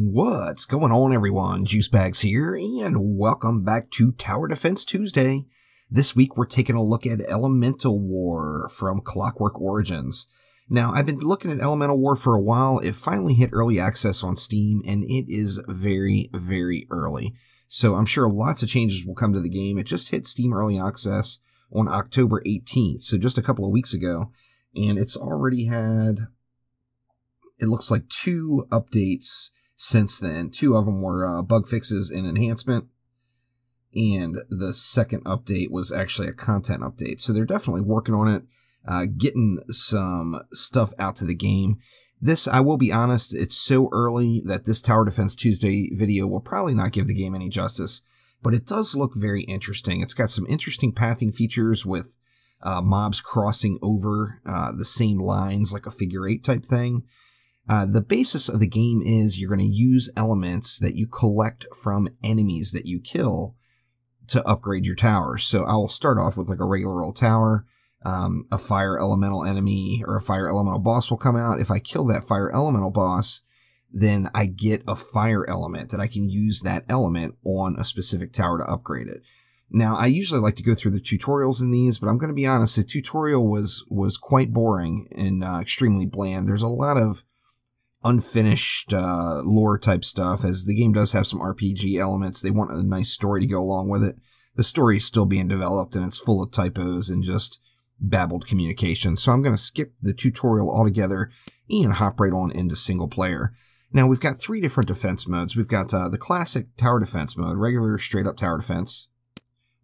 What's going on, everyone? Juicebags here, and welcome back to Tower Defense Tuesday. This week we're taking a look at Elemental War from Clockwork Origins. Now, I've been looking at Elemental War for a while. It finally hit early access on Steam, and it is very, very early. So I'm sure lots of changes will come to the game. It just hit Steam early access on October 18th, so just a couple of weeks ago, and it's already had, it looks like 2 updates since then. 2 of them were bug fixes and enhancement, and the second update was actually a content update. So they're definitely working on it, getting some stuff out to the game. This, I will be honest, it's so early that this Tower Defense Tuesday video will probably not give the game any justice, but it does look very interesting. It's got some interesting pathing features with mobs crossing over the same lines like a figure 8 type thing. The basis of the game is you're going to use elements that you collect from enemies that you kill to upgrade your towers. So I will start off with like a regular old tower. A fire elemental enemy or a fire elemental boss will come out. If I kill that fire elemental boss, then I get a fire element that I can use that element on a specific tower to upgrade it. Now, I usually like to go through the tutorials in these, but I'm going to be honest, the tutorial was quite boring and extremely bland. There's a lot of unfinished lore type stuff, as the game does have some RPG elements. They want a nice story to go along with it. The story is still being developed, and it's full of typos and just babbled communication. So I'm going to skip the tutorial altogether and hop right on into single player. Now, we've got 3 different defense modes. We've got the classic tower defense mode, regular straight up tower defense.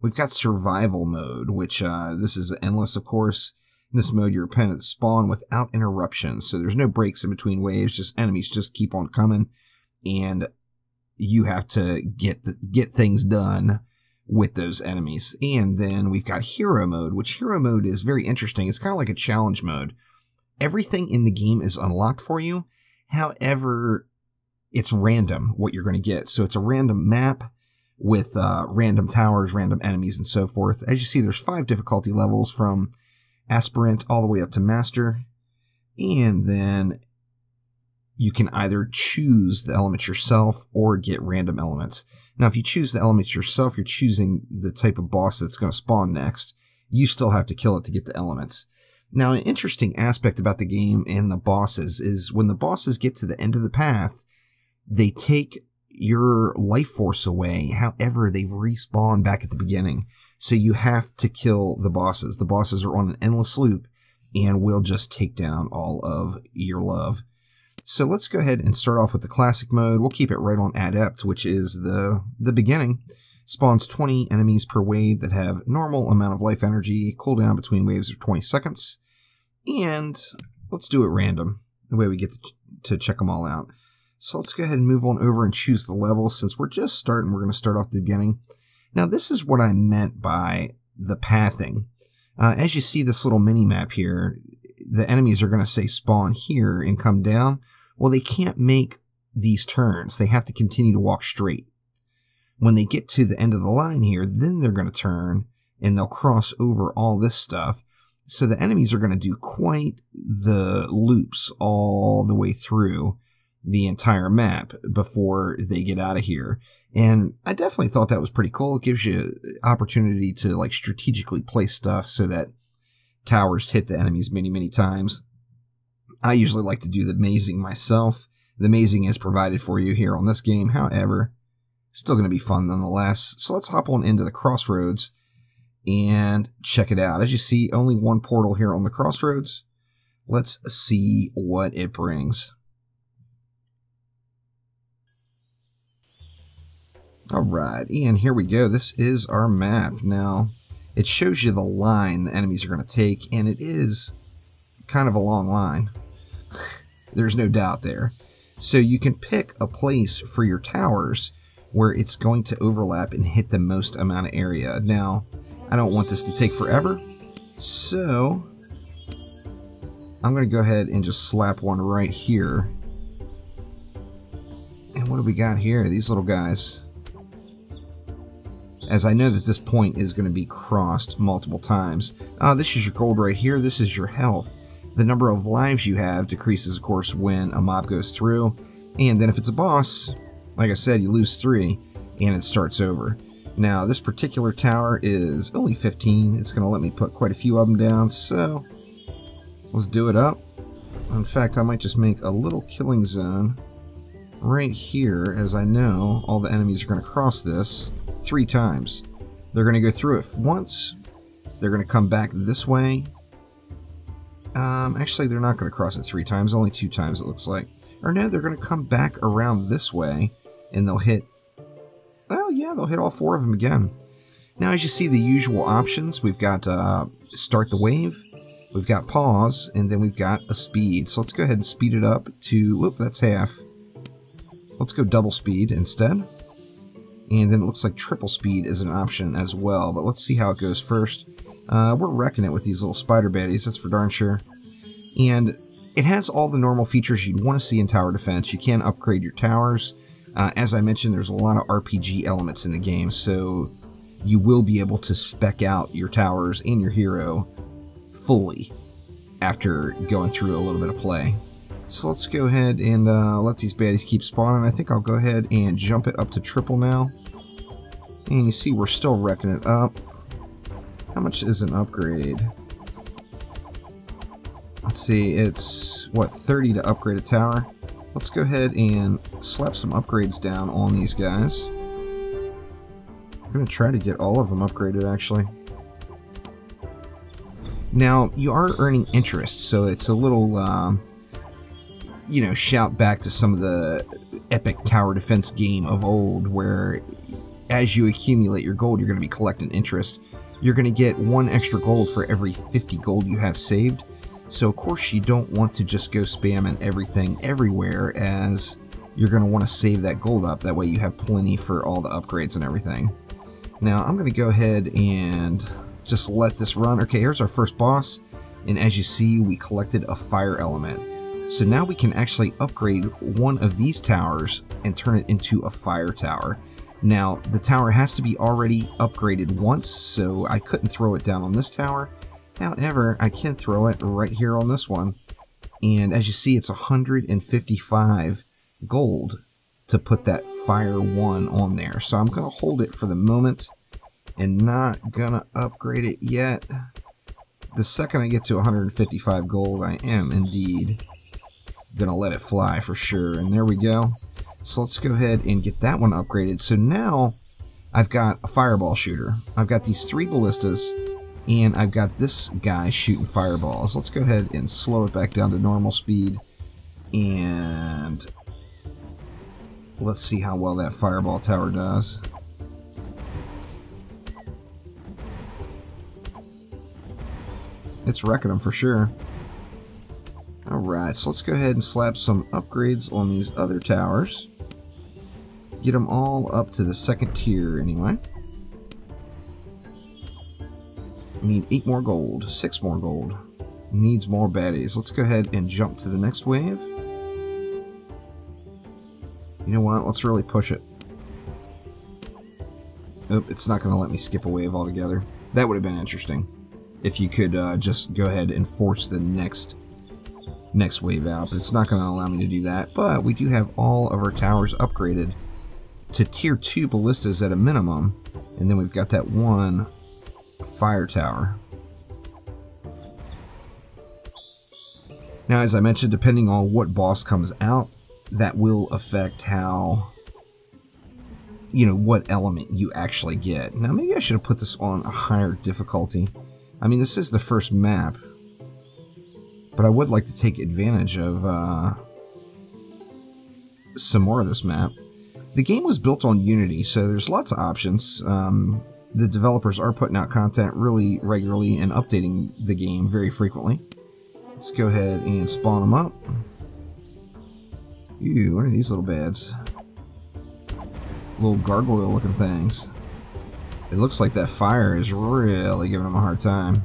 We've got survival mode, which this is endless, of course. In this mode, your opponents spawn without interruption, so there's no breaks in between waves, just enemies just keep on coming, and you have to get things done with those enemies. And then we've got hero mode, which hero mode is very interesting. It's kind of like a challenge mode. Everything in the game is unlocked for you. However, it's random what you're going to get. So it's a random map with random towers, random enemies, and so forth. As you see, there's 5 difficulty levels from aspirant all the way up to master, and then you can either choose the elements yourself or get random elements. Now, if you choose the elements yourself, you're choosing the type of boss that's going to spawn next. You still have to kill it to get the elements. Now, an interesting aspect about the game and the bosses is when the bosses get to the end of the path, they take your life force away. However, they respawn back at the beginning. So you have to kill the bosses. The bosses are on an endless loop and will just take down all of your love. So let's go ahead and start off with the classic mode. We'll keep it right on adept, which is the beginning. Spawns 20 enemies per wave that have normal amount of life energy. Cooldown between waves of 20 seconds. And let's do it random. The way we get to check them all out. So let's go ahead and move on over and choose the level. Since we're just starting, we're going to start off the beginning. Now, this is what I meant by the pathing. As you see this little mini-map here, the enemies are going to say spawn here and come down. Well, they can't make these turns. They have to continue to walk straight. When they get to the end of the line here, then they're going to turn, and they'll cross over all this stuff. So the enemies are going to do quite the loops all the way through the entire map before they get out of here. And I definitely thought that was pretty cool. It gives you opportunity to like strategically place stuff so that towers hit the enemies many, many times. I usually like to do the mazing myself. The mazing is provided for you here on this game. However, still going to be fun nonetheless. So let's hop on into the crossroads and check it out. As you see, only 1 portal here on the crossroads. Let's see what it brings. Alright, and here we go. This is our map. Now, it shows you the line the enemies are going to take, and it is kind of a long line. There's no doubt there. So you can pick a place for your towers where it's going to overlap and hit the most amount of area. Now, I don't want this to take forever, so I'm going to go ahead and just slap one right here. And what do we got here? These little guys. As I know that this point is going to be crossed multiple times. This is your gold right here. This is your health. The number of lives you have decreases, of course, when a mob goes through. And then if it's a boss, like I said, you lose 3 and it starts over. Now, this particular tower is only 15. It's going to let me put quite a few of them down, so let's do it up. In fact, I might just make a little killing zone right here, as I know all the enemies are going to cross this 3 times. They're going to go through it once. They're going to come back this way. Actually, they're not going to cross it 3 times, only 2 times it looks like. Or no, they're going to come back around this way, and they'll hit... Well, yeah, they'll hit all 4 of them again. Now, as you see, the usual options, we've got start the wave, we've got pause, and then we've got a speed. So let's go ahead and speed it up to... Whoop, that's half. Let's go double speed instead. And then it looks like triple speed is an option as well, but let's see how it goes first. We're wrecking it with these little spider baddies, that's for darn sure. And it has all the normal features you'd want to see in tower defense. You can upgrade your towers. As I mentioned, there's a lot of RPG elements in the game, so you will be able to spec out your towers and your hero fully after going through a little bit of play. So let's go ahead and let these baddies keep spawning. I think I'll go ahead and jump it up to triple now. And you see we're still wrecking it up. How much is an upgrade? Let's see, it's, what, 30 to upgrade a tower? Let's go ahead and slap some upgrades down on these guys. I'm going to try to get all of them upgraded, actually. Now, you are earning interest, so it's a little, you know, shout back to some of the epic tower defense game of old, where as you accumulate your gold, you're going to be collecting interest. You're going to get 1 extra gold for every 50 gold you have saved. So, of course, you don't want to just go spamming everything everywhere, as you're going to want to save that gold up. That way you have plenty for all the upgrades and everything. Now, I'm going to go ahead and just let this run. Okay, here's our first boss. And as you see, we collected a fire element. So now we can actually upgrade one of these towers and turn it into a fire tower. Now, the tower has to be already upgraded once, so I couldn't throw it down on this tower. However, I can throw it right here on this one. And as you see, it's 155 gold to put that fire 1 on there. So I'm going to hold it for the moment and not going to upgrade it yet. The second I get to 155 gold, I am indeed going to let it fly for sure. And there we go. So let's go ahead and get that one upgraded. So now I've got a fireball shooter. I've got these 3 ballistas. And I've got this guy shooting fireballs. Let's go ahead and slow it back down to normal speed. And let's see how well that fireball tower does. It's wrecking them for sure. Alright, so let's go ahead and slap some upgrades on these other towers. Get them all up to the 2nd tier anyway. Need 8 more gold, 6 more gold. Needs more baddies. Let's go ahead and jump to the next wave. You know what? Let's really push it. Oop, it's not going to let me skip a wave altogether. That would have been interesting. If you could just go ahead and force the next wave out. But it's not going to allow me to do that. But we do have all of our towers upgraded to tier 2 ballistas at a minimum. And then we've got that 1 fire tower. Now, as I mentioned, depending on what boss comes out, that will affect how, you know, what element you actually get. Now, maybe I should have put this on a higher difficulty. I mean, this is the first map, but I would like to take advantage of some more of this map. The game was built on Unity, so there's lots of options. The developers are putting out content really regularly and updating the game very frequently. Let's go ahead and spawn them up. Ew, what are these little bads? Little gargoyle looking things. It looks like that fire is really giving them a hard time.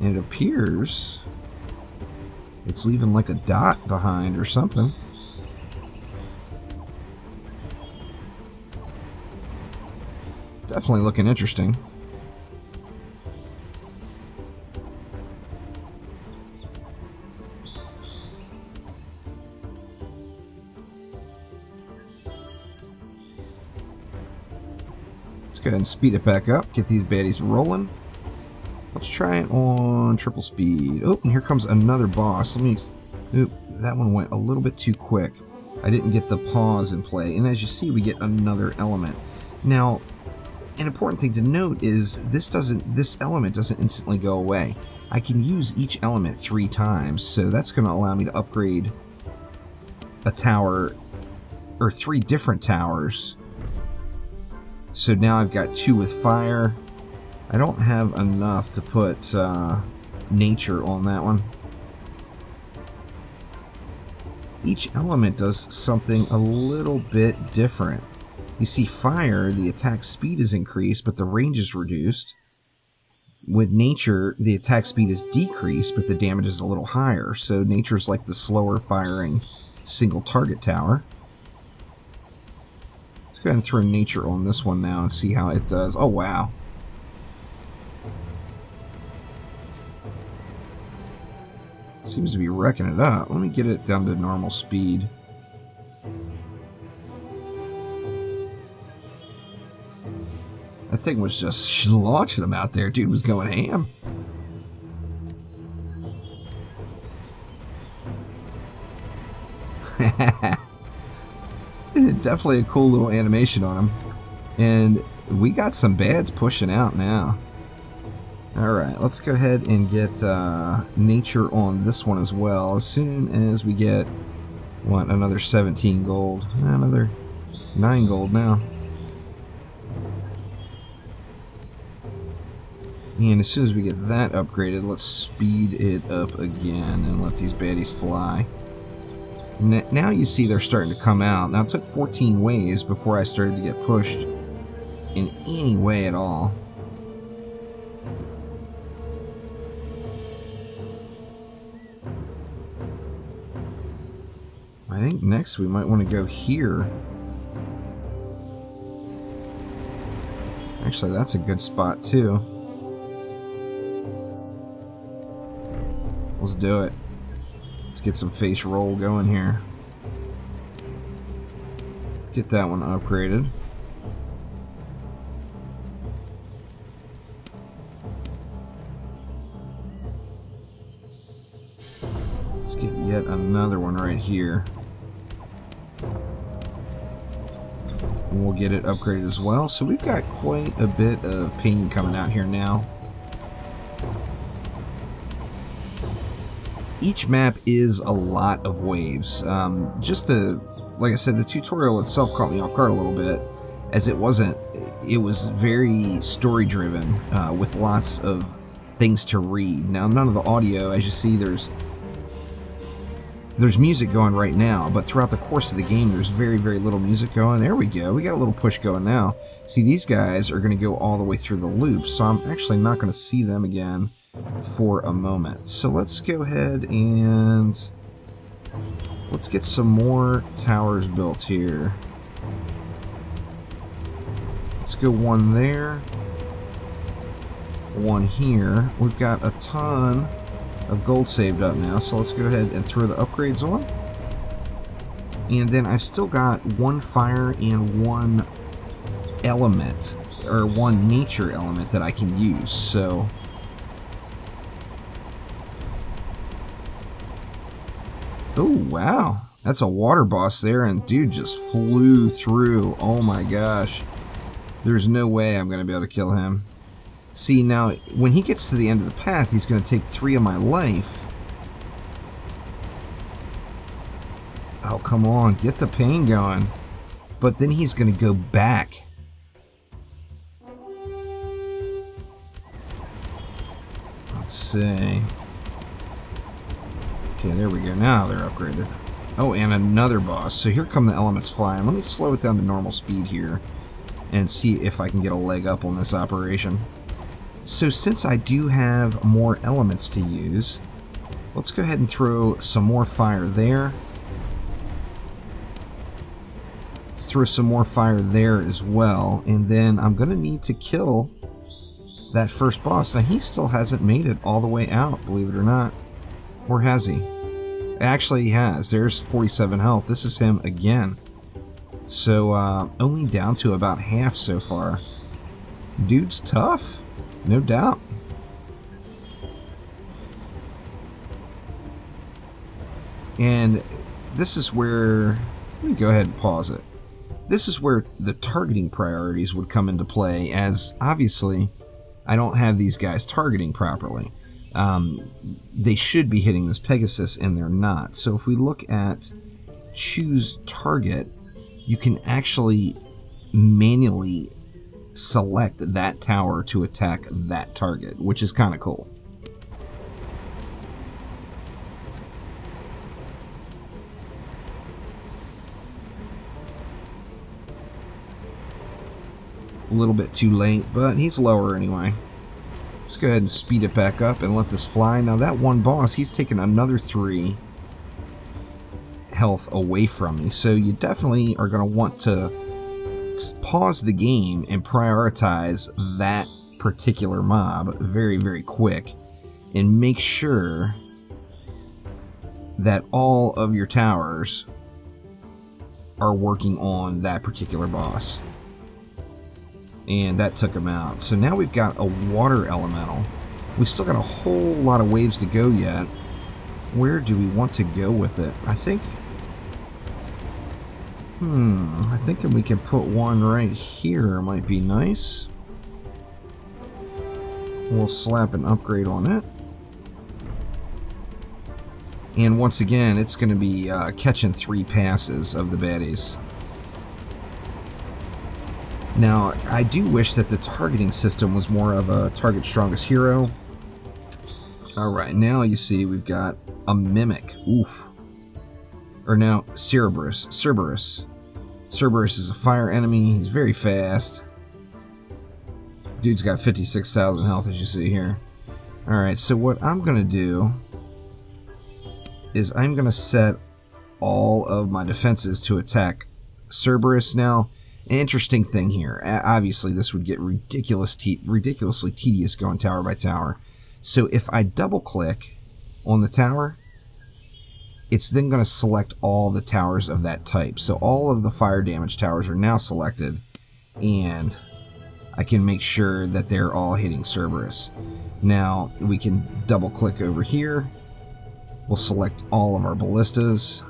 And it appears it's leaving like a dot behind or something. Definitely looking interesting. go ahead and speed it back up. Get these baddies rolling. Let's try it on triple speed. Oh, and here comes another boss. Let me... Oop, that one went a little bit too quick. I didn't get the pause in play. And as you see, we get another element. Now, an important thing to note is this element doesn't instantly go away. I can use each element 3 times, so that's going to allow me to upgrade a tower, or 3 different towers. So now I've got 2 with fire. I don't have enough to put nature on that one. Each element does something a little bit different. You see, fire, the attack speed is increased, but the range is reduced. With nature, the attack speed is decreased, but the damage is a little higher. So nature's like the slower firing single target tower. Let's go ahead and throw nature on this one now and see how it does. Oh, wow. Seems to be wrecking it up. Let me get it down to normal speed. That thing was just launching them out there. Dude was going ham. Definitely a cool little animation on him. And we got some bads pushing out now. Alright, let's go ahead and get nature on this one as well. As soon as we get, what, another 17 gold. Another 9 gold now. And as soon as we get that upgraded, let's speed it up again and let these baddies fly. Now you see they're starting to come out. Now it took 14 waves before I started to get pushed in any way at all. I think next we might want to go here. Actually, that's a good spot too. Let's do it. Let's get some face roll going here. Get that one upgraded. Let's get yet another one right here. And we'll get it upgraded as well. So we've got quite a bit of pain coming out here now. Each map is a lot of waves. Just like I said, the tutorial itself caught me off guard a little bit, as it was very story driven, with lots of things to read. Now, none of the audio, as you see, there's music going right now, but throughout the course of the game, there's very, very little music going. There we go. We got a little push going now. See, these guys are going to go all the way through the loop, so I'm actually not going to see them again for a moment. So let's go ahead and let's get some more towers built here. Let's go one there, one here. We've got a ton of gold saved up now, so let's go ahead and throw the upgrades on. And then I've still got 1 fire and 1 element, or 1 nature element that I can use. So oh, wow. That's a water boss there, and dude just flew through. Oh my gosh. There's no way I'm going to be able to kill him. See, now, when he gets to the end of the path, he's going to take 3 of my life. Oh, come on. Get the pain going. But then he's going to go back. Let's see. Okay, there we go. Now they're upgraded. Oh, and another boss. So here come the elements flying. Let me slow it down to normal speed here and see if I can get a leg up on this operation. So since I do have more elements to use, let's go ahead and throw some more fire there. Let's throw some more fire there as well. And then I'm going to need to kill that first boss. Now, he still hasn't made it all the way out, believe it or not. Or has he? Actually, he has. There's 47 health. This is him again. So, only down to about half so far. Dude's tough, no doubt. And this is where, let me go ahead and pause it. This is where the targeting priorities would come into play, as obviously I don't have these guys targeting properly. They should be hitting this Pegasus and they're not. So if we look at choose target, you can actually manually select that tower to attack that target, which is kind of cool. A little bit too late, but he's lower anyway. Let's go ahead and speed it back up and let this fly. Now that one boss, he's taken another 3 health away from me, so you definitely are going to want to pause the game and prioritize that particular mob very, very quick, and make sure that all of your towers are working on that particular boss. And that took him out. So now we've got a water elemental. We still got a whole lot of waves to go yet. Where do we want to go with it? I think we can put one right here might be nice. We'll slap an upgrade on it. And once again, it's going to be catching 3 passes of the baddies. Now, I do wish that the targeting system was more of a target strongest hero. Alright, now you see we've got a Mimic. Oof. Or now, Cerberus. Cerberus is a fire enemy. He's very fast. Dude's got 56,000 health, as you see here. Alright, so what I'm going to do is I'm going to set all of my defenses to attack Cerberus. Now, interesting thing here. Obviously, this would get ridiculously tedious going tower by tower. So if I double-click on the tower, it's then going to select all the towers of that type. So all of the fire damage towers are now selected, and I can make sure that they're all hitting Cerberus. Now, we can double-click over here. We'll select all of our ballistas.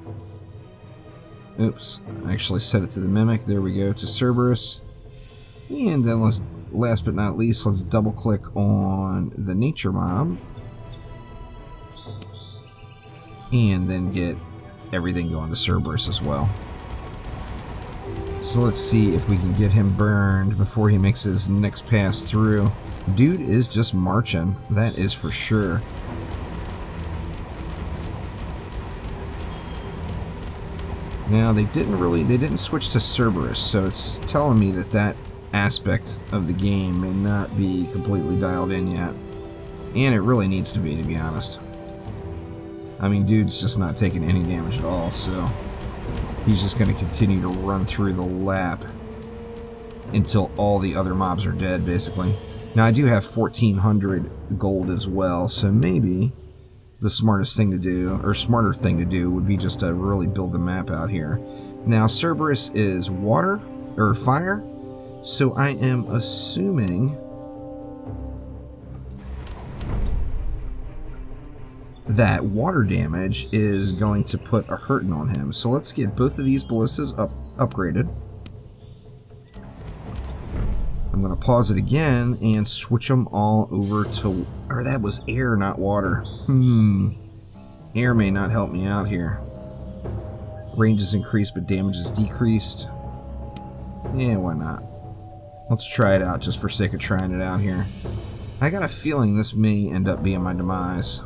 Oops, I actually set it to the Mimic. There we go, to Cerberus. And then last but not least, let's double click on the Nature Mob. And then get everything going to Cerberus as well. So let's see if we can get him burned before he makes his next pass through. Dude is just marching, that is for sure. Now they didn't switch to Cerberus, so it's telling me that that aspect of the game may not be completely dialed in yet. And it really needs to be honest. I mean, dude's just not taking any damage at all, so he's just going to continue to run through the lap until all the other mobs are dead, basically. Now I do have 1,400 gold as well, so maybe the smartest thing to do, or smarter thing to do, would be just to really build the map out here. Now, Cerberus is water, or fire, so I am assuming that water damage is going to put a hurting on him. So let's get both of these ballistas upgraded. I'm going to pause it again and switch them all over to... Or that was air, not water. Air may not help me out here. Range is increased, but damage is decreased. Yeah, why not? Let's try it out just for sake of trying it out here. I got a feeling this may end up being my demise.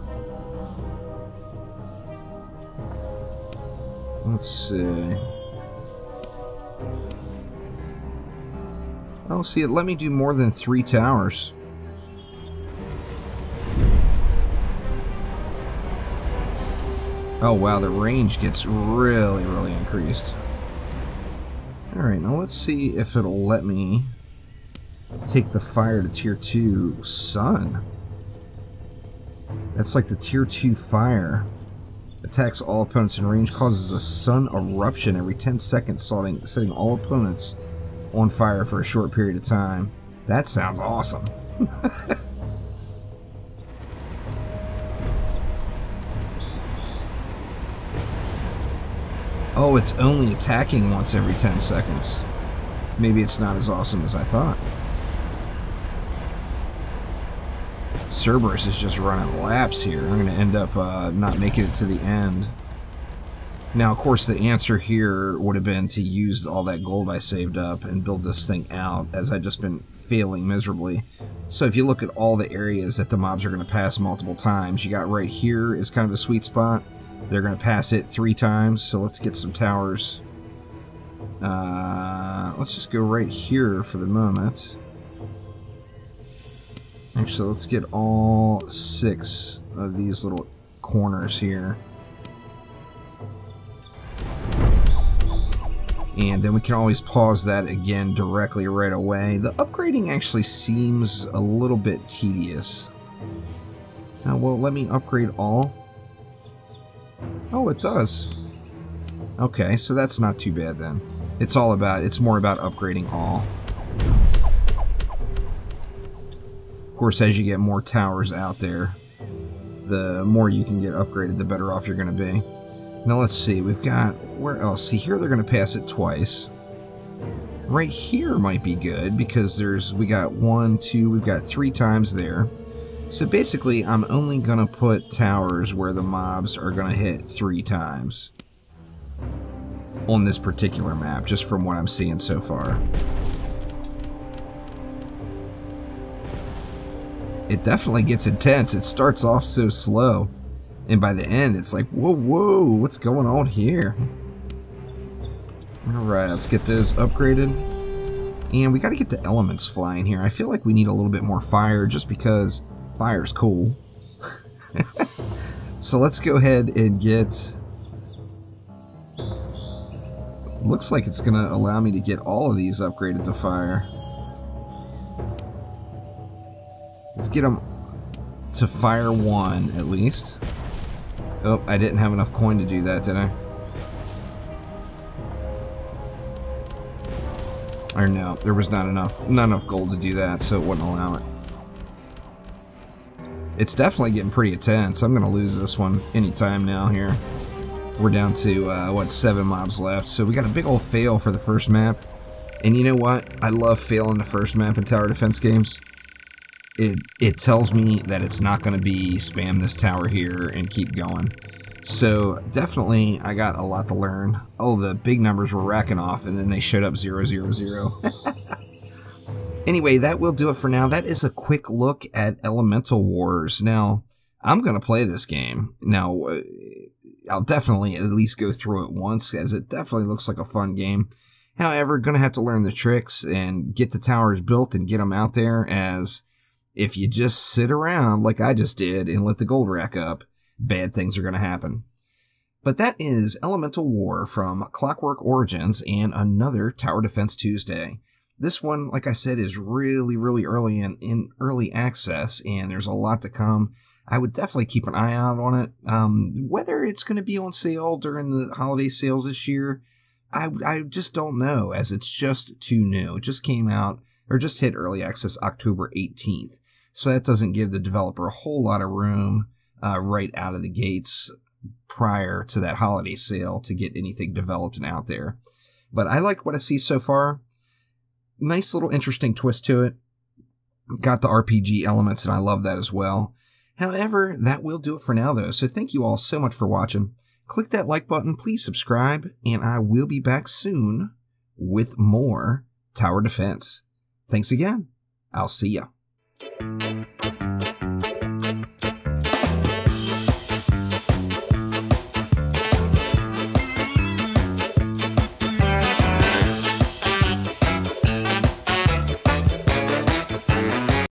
Let's see. Oh, see, it let me do more than 3 towers. Oh, wow, the range gets really, really increased. Alright, now let's see if it'll let me take the fire to tier 2 sun. That's like the tier 2 fire. Attacks all opponents in range, causes a sun eruption every 10 seconds, setting all opponents on fire for a short period of time. That sounds awesome. Oh, it's only attacking once every 10 seconds. Maybe it's not as awesome as I thought. Cerberus is just running laps here. I'm going to end up not making it to the end. Now, of course, the answer here would have been to use all that gold I saved up and build this thing out, as I've just been failing miserably. So if you look at all the areas that the mobs are going to pass multiple times, you got right here is kind of a sweet spot. They're going to pass it 3 times, so let's get some towers. Let's just go right here for the moment. Actually, let's get all 6 of these little corners here. And then we can always pause that again directly right away. The upgrading actually seems a little bit tedious. Now, will it let me upgrade all? Oh, it does. Okay, so that's not too bad then. It's more about upgrading all. Of course, as you get more towers out there, the more you can get upgraded, the better off you're going to be. Now let's see, we've got, where else? See, here they're going to pass it twice. Right here might be good, because we got 1, 2, we've got 3 times there. So basically, I'm only going to put towers where the mobs are going to hit 3 times. On this particular map, just from what I'm seeing so far. It definitely gets intense. It starts off so slow. And by the end, it's like, whoa, whoa, what's going on here? Alright, let's get those upgraded. And we got to get the elements flying here. I feel like we need a little bit more fire, just because fire's cool. So let's go ahead and get... Looks like it's going to allow me to get all of these upgraded to fire. Let's get them to fire 1, at least. Oh, I didn't have enough coin to do that, did I? Or no, there was not enough gold to do that, so it wouldn't allow it. It's definitely getting pretty intense. I'm going to lose this one anytime now here. We're down to, what, 7 mobs left, so we got a big old fail for the first map. And you know what? I love failing the first map in tower defense games. It tells me that it's not going to be spam this tower here and keep going. So definitely I got a lot to learn. Oh, the big numbers were racking off and then they showed up 0, 0, 0. Anyway, that will do it for now. That is a quick look at Elemental Wars. Now, I'm going to play this game. Now, I'll definitely at least go through it once, as it definitely looks like a fun game. However, going to have to learn the tricks and get the towers built and get them out there, as if you just sit around like I just did and let the gold rack up, bad things are going to happen. But that is Elemental War from Clockwork Origins and another Tower Defense Tuesday. This one, like I said, is really, really early in early access, and there's a lot to come. I would definitely keep an eye out on it. Whether it's going to be on sale during the holiday sales this year, I just don't know, as it's just too new. It just came out, or just hit early access October 18th. So that doesn't give the developer a whole lot of room right out of the gates prior to that holiday sale to get anything developed and out there. But I like what I see so far. Nice little interesting twist to it. Got the RPG elements, and I love that as well. However, that will do it for now, though. So thank you all so much for watching. Click that like button, please subscribe, and I will be back soon with more Tower Defense. Thanks again. I'll see ya.